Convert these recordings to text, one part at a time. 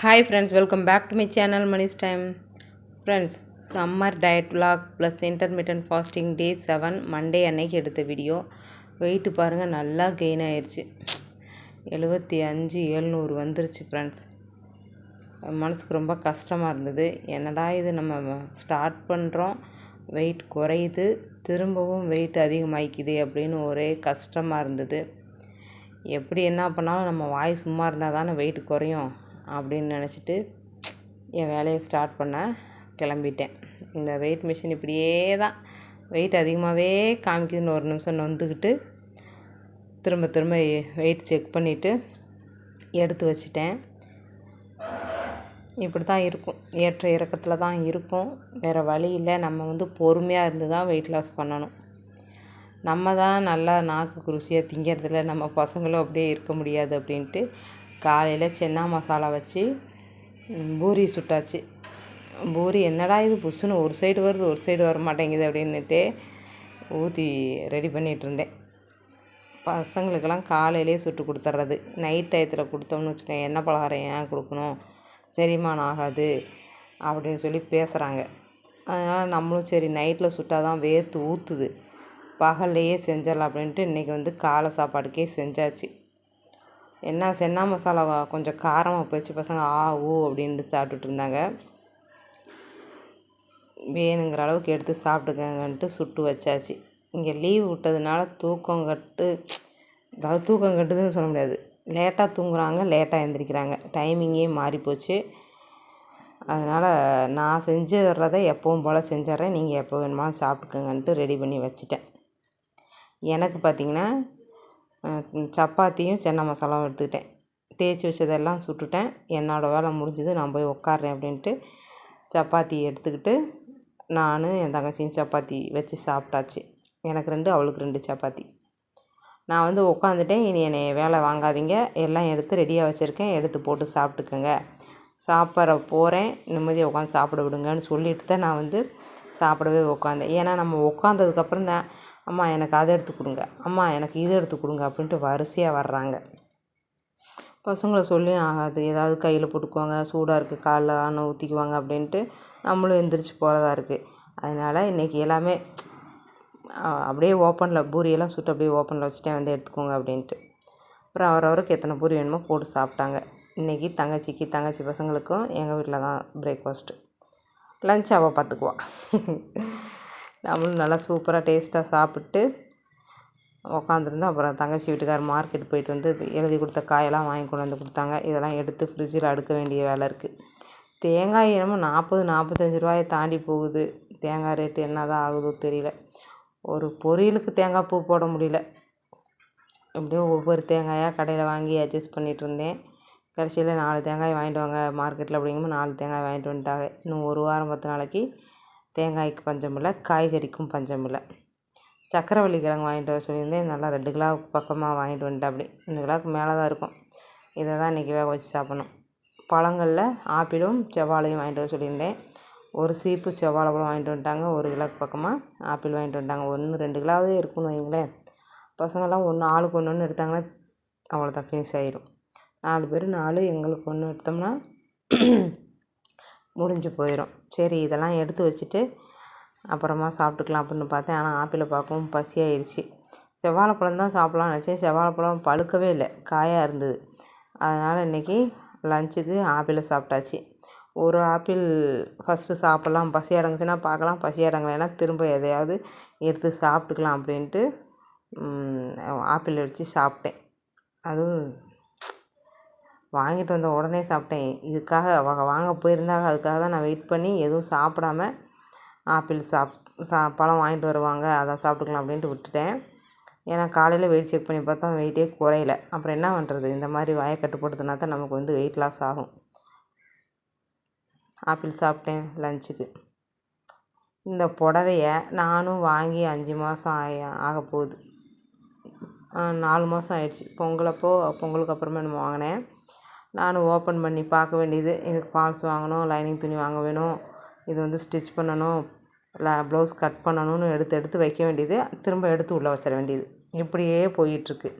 Hi friends, welcome back to my channel Money's Time. Friends, summer diet vlog plus intermittent fasting day 7 Monday அன்னைக்கு எடுத்த video. Wait பாருங்கள் நல்லா gain ஆயிடுச்சு. 75,700 வந்துருச்சு friends. மனசுக்கு ரொம்ப கஷ்டமாக இருந்தது. என்னடா இது நம்ம ஸ்டார்ட் பண்ணுறோம், வெயிட் குறையுது, திரும்பவும் வெயிட் அதிகமாகிக்குது அப்படின்னு ஒரே கஷ்டமாக இருந்தது. எப்படி என்ன பண்ணாலும் நம்ம வாய் சும்மா இருந்தால் தானே வெயிட் குறையும் அப்படின்னு நினச்சிட்டு என் வேலையை ஸ்டார்ட் பண்ண கிளம்பிட்டேன். இந்த வெயிட் மிஷின் இப்படியே தான் வெயிட் அதிகமாகவே காமிக்குதுன்னு ஒரு நிமிஷம் நொந்துக்கிட்டு திரும்ப திரும்ப வெயிட் செக் பண்ணிவிட்டு எடுத்து வச்சிட்டேன். இப்படி தான் இருக்கும், ஏற்ற இறக்கத்தில் தான் இருக்கும். வேறு வழி இல்லை. நம்ம பொறுமையாக இருந்து தான் வெயிட் லாஸ் பண்ணணும். நம்ம தான் நல்லா நாக்கு ருசியாக திங்கிறதில்ல, நம்ம பசங்களும் அப்படியே இருக்க முடியாது அப்படின்ட்டு காலையில் சென்னா மசாலா வச்சு பூரி சுட்டாச்சு. பூரி என்னடா இது புஷ்ஷுன்னு ஒரு சைடு வருது ஒரு சைடு வர மாட்டேங்குது அப்படின்னுட்டு ஊற்றி ரெடி பண்ணிகிட்டு இருந்தேன். பசங்களுக்கெல்லாம் காலையிலே சுட்டு கொடுத்துட்றது. நைட் டயத்தில் கொடுத்தோம்னு வச்சுக்கோங்க, எண்ணெய் பலகாரம் ஏன் கொடுக்கணும், செரிமானம் ஆகாது அப்படின்னு சொல்லி பேசுகிறாங்க. அதனால் நம்மளும் சரி நைட்டில் சுட்டால் தான் வேர்த்து ஊற்றுது, பகல்லையே செஞ்சிடலாம் அப்படின்ட்டு இன்றைக்கி காலை சாப்பாடுக்கே செஞ்சாச்சு. என்ன சென்னா மசாலா கொஞ்சம் காரமாக போச்சு. பசங்க ஊ அப்படின்ட்டு சாப்பிட்டுட்டு இருந்தாங்க. வேணுங்கிற அளவுக்கு எடுத்து சாப்பிட்டுக்கங்கன்ட்டு சுட்டு வச்சாச்சு. இங்கே லீவ் விட்டதுனால தூக்கம் கட்டுதுன்னு சொல்ல முடியாது. லேட்டாக தூங்குறாங்க, லேட்டாக எழுந்திரிக்கிறாங்க. டைமிங்கே மாறி போச்சு. அதனால் நான் செஞ்சிடுறதை எப்பவும் போல் செஞ்சிட்றேன், நீங்கள் எப்போ வேணுமாலும் சாப்பிட்டுக்கங்கன்ட்டு ரெடி பண்ணி வச்சுட்டேன். எனக்கு பார்த்திங்கன்னா சப்பாத்தியும் சென்னா மசாலாவும் எடுத்துக்கிட்டேன். தேய்ச்சி வச்சதெல்லாம் சுட்டுட்டேன். என்னோடய வேலை முடிஞ்சது, நான் போய் உட்கார்றேன் அப்படின்ட்டு சப்பாத்தி எடுத்துக்கிட்டு நான் என் தங்கச்சியும் சப்பாத்தி வச்சு சாப்பிட்டாச்சு. எனக்கு 2, அவளுக்கு 2 சப்பாத்தி. நான் உட்காந்துட்டேன். இனி என்னை வேலை வாங்காதீங்க, எல்லாம் எடுத்து ரெடியாக வச்சுருக்கேன், எடுத்து போட்டு சாப்பிட்டுக்கங்க, சாப்பிட போகிறேன், நிம்மதியாக உட்காந்து சாப்பிட விடுங்கன்னு சொல்லிட்டு தான் நான் சாப்பிடவே உட்காந்தேன். ஏன்னா நம்ம உட்காந்ததுக்கப்புறம் தான் அம்மா எனக்கு அதை எடுத்து கொடுங்க, அம்மா எனக்கு இதை எடுத்து கொடுங்க அப்படின்ட்டு வரிசையாக வர்றாங்க. பசங்களை சொல்லியும் ஆகாது. ஏதாவது கையில் போட்டுக்குவாங்க, சூடாக இருக்குது காலைல ஆன ஊற்றிக்குவாங்க அப்படின்ட்டு நம்மளும் எந்திரிச்சு போகிறதா இருக்குது. அதனால் இன்றைக்கி எல்லாமே அப்படியே ஓப்பனில் பூரியெல்லாம் சுட்டு அப்படியே ஓப்பனில் வச்சுட்டேன், எடுத்துக்கோங்க அப்படின்ட்டு. அப்புறம் அவரவருக்கு எத்தனை பூரி வேணுமோ போட்டு சாப்பிட்டாங்க. இன்றைக்கி தங்கச்சி பசங்களுக்கும் எங்கள் வீட்டில் தான் பிரேக்ஃபாஸ்ட்டு. லஞ்ச் அவள் பார்த்துக்குவா. நம்மளும் நல்லா சூப்பராக டேஸ்ட்டாக சாப்பிட்டு உக்காந்துருந்தோம். அப்புறம் தங்கச்சி வீட்டுக்கார் மார்க்கெட் போயிட்டு எழுதி கொடுத்த காயெல்லாம் வாங்கி கொண்டு வந்து கொடுத்தாங்க. இதெல்லாம் எடுத்து ஃப்ரிட்ஜில் அடுக்க வேண்டிய வேலை இருக்குது. தேங்காய் என்னமோ 40-45 ரூபாயை தாண்டி போகுது. தேங்காய் ரேட்டு என்ன தான் ஆகுதோ தெரியல. ஒரு பொரியலுக்கு தேங்காய் பூ போட முடியல. எப்படியோ ஒவ்வொரு தேங்காயாக கடையில் வாங்கி அட்ஜஸ்ட் பண்ணிகிட்டு இருந்தேன். கடைசியில் 4 தேங்காய் வாங்கிட்டு வாங்க மார்க்கெட்டில் அப்படிங்கும்போது 4 தேங்காய் வாங்கிட்டு வந்துட்டாங்க. இன்னும் 1 வாரம் 10 நாளைக்கு தேங்காய்க்கு பஞ்சம் இல்லை, காய்கறிக்கும் பஞ்சம் இல்லை. சக்கரவள்ளி கிழங்கு வாங்கிட்டு வர சொல்லியிருந்தேன். நல்லா 2 கிலோ பக்கமாக வாங்கிட்டு வந்துட்டேன். அப்படி 2 கிலோவுக்கு மேலே தான் இருக்கும். இதை தான் இன்றைக்கி வேக வச்சு சாப்பிட்ணும். பழங்களில் ஆப்பிளும் செவ்வாழையும் வாங்கிட்டு வர சொல்லியிருந்தேன். ஒரு சீப்பு செவ்வாழை பழம் வாங்கிட்டு வந்துட்டாங்க. 1 கிலோவுக்கு பக்கமாக ஆப்பிள் வாங்கிட்டு வந்துட்டாங்க. 2 கிலோவே இருக்குன்னு வைங்களேன். பசங்கள்லாம் ஆளுக்கு ஒன்று எடுத்தாங்கன்னா அவ்வளோதான், ஃபினிஷ் ஆயிரும். 4 பேர் 4, எங்களுக்கு 1 எடுத்தோம்னா முடிஞ்சு போயிடும். சரி இதெல்லாம் எடுத்து வச்சுட்டு அப்புறமா சாப்பிட்டுக்கலாம் அப்படின்னு பார்த்தேன். ஆனால் ஆப்பிளை பார்க்கவும் பசியாயிருச்சு. செவ்வாழைப்பழம் தான் சாப்பிட்லான்னு நினச்சேன். செவ்வாழைப்பழம் பழுக்கவே இல்லை, காயாக இருந்தது. அதனால் இன்றைக்கி லஞ்சுக்கு ஆப்பிளை சாப்பிட்டாச்சு. ஒரு ஆப்பிள் ஃபஸ்ட்டு சாப்பிட்லாம், பசி அடங்குச்சுன்னா பார்க்கலாம், பசி அடங்கலைன்னா திரும்ப எதையாவது எடுத்து சாப்பிட்டுக்கலாம் அப்படின்ட்டு ஆப்பிள் வச்சு சாப்பிட்டேன். அதுவும் வாங்கிட்டு வந்த உடனே சாப்பிட்டேன். இதுக்காக அவங்க வாங்க போயிருந்தாங்க, அதுக்காக தான் நான் வெயிட் பண்ணி எதுவும் சாப்பிடாம ஆப்பிள் பழம் வாங்கிட்டு வருவாங்க, அதை சாப்பிட்டுக்கலாம் அப்படின்ட்டு விட்டுட்டேன். ஏன்னா காலையில் வெயிட் செக் பண்ணி பார்த்தா வெயிட்டே குறையல. அப்புறம் என்ன பண்ணுறது, இந்த மாதிரி வாயை கட்டுப்படுத்தினா தான் நமக்கு வெயிட் லாஸ் ஆகும். ஆப்பிள் சாப்பிட்டேன் லஞ்சுக்கு. இந்த புடவைய நானும் வாங்கி 5 மாதம் ஆக போகுது. 4 மாதம் ஆயிடுச்சு. பொங்கலுக்கு அப்புறமா நம்ம வாங்கினேன். நானும் ஓப்பன் பண்ணி பார்க்க வேண்டியது. இதுக்கு ஃபால்ஸ் வாங்கணும், லைனிங் துணி வாங்க வேணும், இது ஸ்டிச் பண்ணணும், ப்ளவுஸ் கட் பண்ணணும்னு எடுத்து வைக்க வேண்டியது, திரும்ப எடுத்து உள்ளே வச்சிட வேண்டியது. இப்படியே போயிட்டுருக்கு.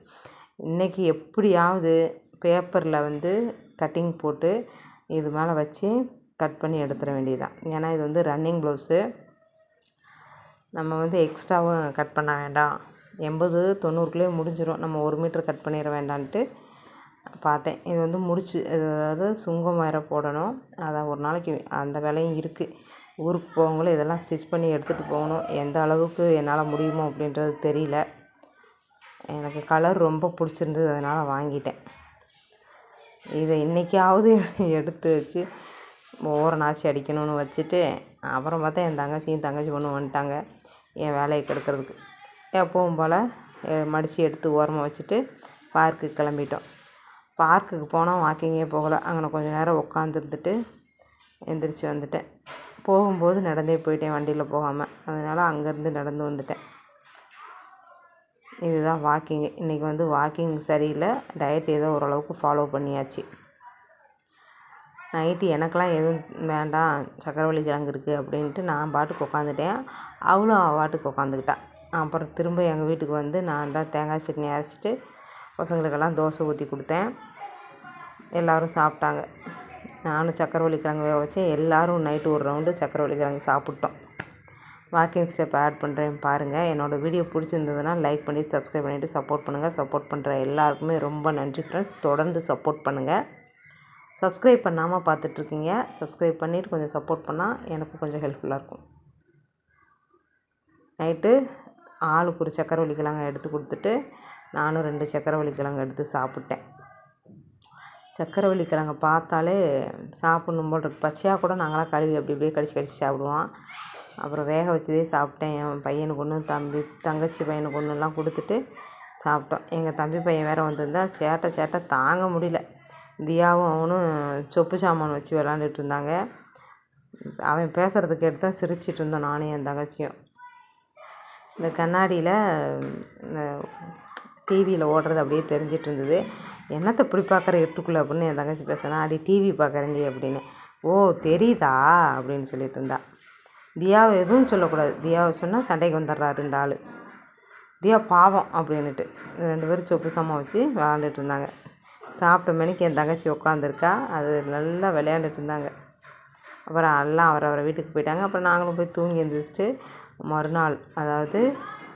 இன்றைக்கி எப்படியாவது பேப்பரில் கட்டிங் போட்டு இது மேலே வச்சு கட் பண்ணி எடுத்துட வேண்டியதுதான். ஏன்னா இது வந்து ரன்னிங் ப்ளவுஸு, நம்ம வந்து எக்ஸ்ட்ராவும் கட் பண்ண வேண்டாம், 80-90க்குள்ளே முடிஞ்சிடும், நம்ம 1 மீட்டர் கட் பண்ணிட வேண்டான்ட்டு பார்த்தேன். இது வந்து முடிச்சு அதாவது சுங்கம் வேறு போடணும், அதான் ஒரு நாளைக்கு அந்த வேலையும் இருக்குது. ஊருக்கு போகவங்களும் இதெல்லாம் ஸ்டிச் பண்ணி எடுத்துகிட்டு போகணும். எந்த அளவுக்கு என்னால் முடியுமோ அப்படின்றது தெரியல. எனக்கு கலர் ரொம்ப பிடிச்சிருந்தது, அதனால் வாங்கிட்டேன். இதை இன்றைக்காவது எடுத்து வச்சு ஓரனாச்சு அடிக்கணும்னு வச்சுட்டு, அப்புறம் பார்த்தா என் தங்கச்சி பொண்ணு வந்துட்டாங்க என் வேலையை கெடுக்கிறதுக்கு. எப்பவும் போல் மடித்து எடுத்து ஓரமாக வச்சுட்டு பார்க்குக்கு கிளம்பிட்டோம். பார்க்குக்கு போனால் வாக்கிங்கே போகலை, அங்கே கொஞ்சம் நேரம் உட்காந்துருந்துட்டு எந்திரிச்சு வந்துட்டேன். போகும்போது நடந்தே போயிட்டேன், வண்டியில் போகாமல், அதனால் அங்கேருந்து நடந்து வந்துட்டேன். இதுதான் வாக்கிங்கு. இன்றைக்கி வந்து வாக்கிங் சரியில்லை, டயட் ஏதோ ஓரளவுக்கு ஃபாலோ பண்ணியாச்சு. நைட்டு எனக்கெலாம் எதுவும் வேண்டாம், சக்கரவள்ளி கிழங்கு இருக்குது அப்படின்ட்டு நான் பாட்டுக்கு உட்காந்துட்டேன். அவளும் அவள் பாட்டுக்கு உட்காந்துக்கிட்டா. அப்புறம் திரும்ப எங்கள் வீட்டுக்கு வந்து நான் தான் தேங்காய் சட்னி அரைச்சிட்டு பசங்களுக்கெல்லாம் தோசை ஊற்றி கொடுத்தேன். எல்லோரும் சாப்பிட்டாங்க. நானும் சக்கரவள்ளி கிழங்கு வேக வச்சேன். எல்லோரும் நைட்டு ஒரு ரவுண்டு சக்கரவள்ளி கிழங்கு சாப்பிட்டோம். வாக்கிங் ஸ்டெப் ஆட் பண்ணுறேன் பாருங்கள். என்னோடய வீடியோ பிடிச்சிருந்ததுன்னா லைக் பண்ணி சப்ஸ்கிரைப் பண்ணிவிட்டு சப்போர்ட் பண்ணுங்கள். சப்போர்ட் பண்ணுற எல்லாருக்குமே ரொம்ப நன்றி ஃப்ரெண்ட்ஸ். தொடர்ந்து சப்போர்ட் பண்ணுங்கள். சப்ஸ்கிரைப் பண்ணாமல் பார்த்துட்ருக்கீங்க, சப்ஸ்கிரைப் பண்ணிவிட்டு கொஞ்சம் சப்போர்ட் பண்ணால் எனக்கு கொஞ்சம் ஹெல்ப்ஃபுல்லாக இருக்கும். நைட்டு ஆளுக்கு ஒரு சக்கரவள்ளி கிழங்கு எடுத்து கொடுத்துட்டு நானும் 2 சக்கரவள்ளி கிழங்கு எடுத்து சாப்பிட்டேன். சக்கரவள்ளி கிழங்க பார்த்தாலே சாப்பிட்ணும் போல் இருக்குது. பச்சையாக கூட நாங்களாம் கழுவி அப்படி அப்படியே கடிச்சு சாப்பிடுவோம். அப்புறம் வேக வச்சதே சாப்பிட்டேன். என் பையனுக்கு ஒன்று, தங்கச்சி பையனுக்கு ஒன்றுலாம் கொடுத்துட்டு சாப்பிட்டோம். எங்கள் தம்பி பையன் வேறு வந்திருந்தா சேட்டை தாங்க முடியல. தியாவும் அவனும் சொப்பு சாமான் வச்சு விளாண்டுட்டு இருந்தாங்க. அவன் பேசுகிறதுக்கு எடுத்து தான் சிரிச்சிட்டு இருந்தோம் நானும் என் தங்கச்சியும். இந்த கண்ணாடியில் இந்த டிவியில் ஓடுறது அப்படியே தெரிஞ்சிட்டு இருந்தது. என்னத்தை இப்படி பார்க்குற இருட்டுக்குள்ளே அப்படின்னு என் தங்கச்சி பேசினா, அடி டிவி பார்க்குறேன்டி அப்படின்னு. ஓ தெரியுதா அப்படின்னு சொல்லிட்டு இருந்தா. தியாவை எதுவும் சொல்லக்கூடாது, தியாவை சொன்னால் சண்டைக்கு வந்துடுறாரு இந்த ஆள். தியா பாவம் அப்படின்னுட்டு 2 பேரும் சொப்பு சாமான் வச்சு விளாண்டுட்டு இருந்தாங்க. சாப்பிட்ட மணிக்கு என் தங்கச்சி உட்காந்துருக்கா, அது நல்லா விளையாண்டுட்டு இருந்தாங்க. அப்புறம் எல்லாம் அவரவரை வீட்டுக்கு போயிட்டாங்க. அப்புறம் நாங்களும் போய் தூங்கி எழுந்திரிச்சிட்டு மறுநாள் அதாவது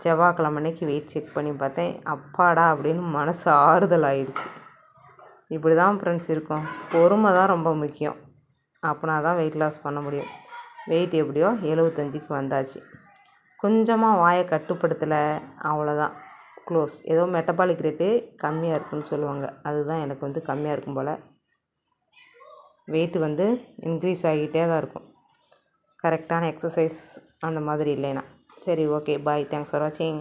செவ்வாய்க்கிழமை அன்னைக்கு வெயிட் செக் பண்ணி பார்த்தேன். அப்பாடா அப்படின்னு மனசு ஆறுதல் ஆயிடுச்சு. இப்படி தான் ஃப்ரெண்ட்ஸ் இருக்கும், பொறுமை தான் ரொம்ப முக்கியம். அப்படின்னா தான் வெயிட் லாஸ் பண்ண முடியும். வெயிட் எப்படியோ 75க்கு வந்தாச்சு. கொஞ்சமாக வாயை கட்டுப்படுத்தலை, அவ்வளோதான், க்ளோஸ். ஏதோ மெட்டபாலிக் ரேட்டு கம்மியாக இருக்குதுன்னு சொல்லுவாங்க, அதுதான் எனக்கு வந்து கம்மியாக இருக்கும் போல். வெயிட்டு வந்து இன்க்ரீஸ் ஆகிக்கிட்டே தான் இருக்கும், கரெக்டான எக்ஸசைஸ் அந்த மாதிரி இல்லைன்னா. சரி, ஓகே, பாய், தேங்க்ஸ் ஃபார் வாட்சிங்.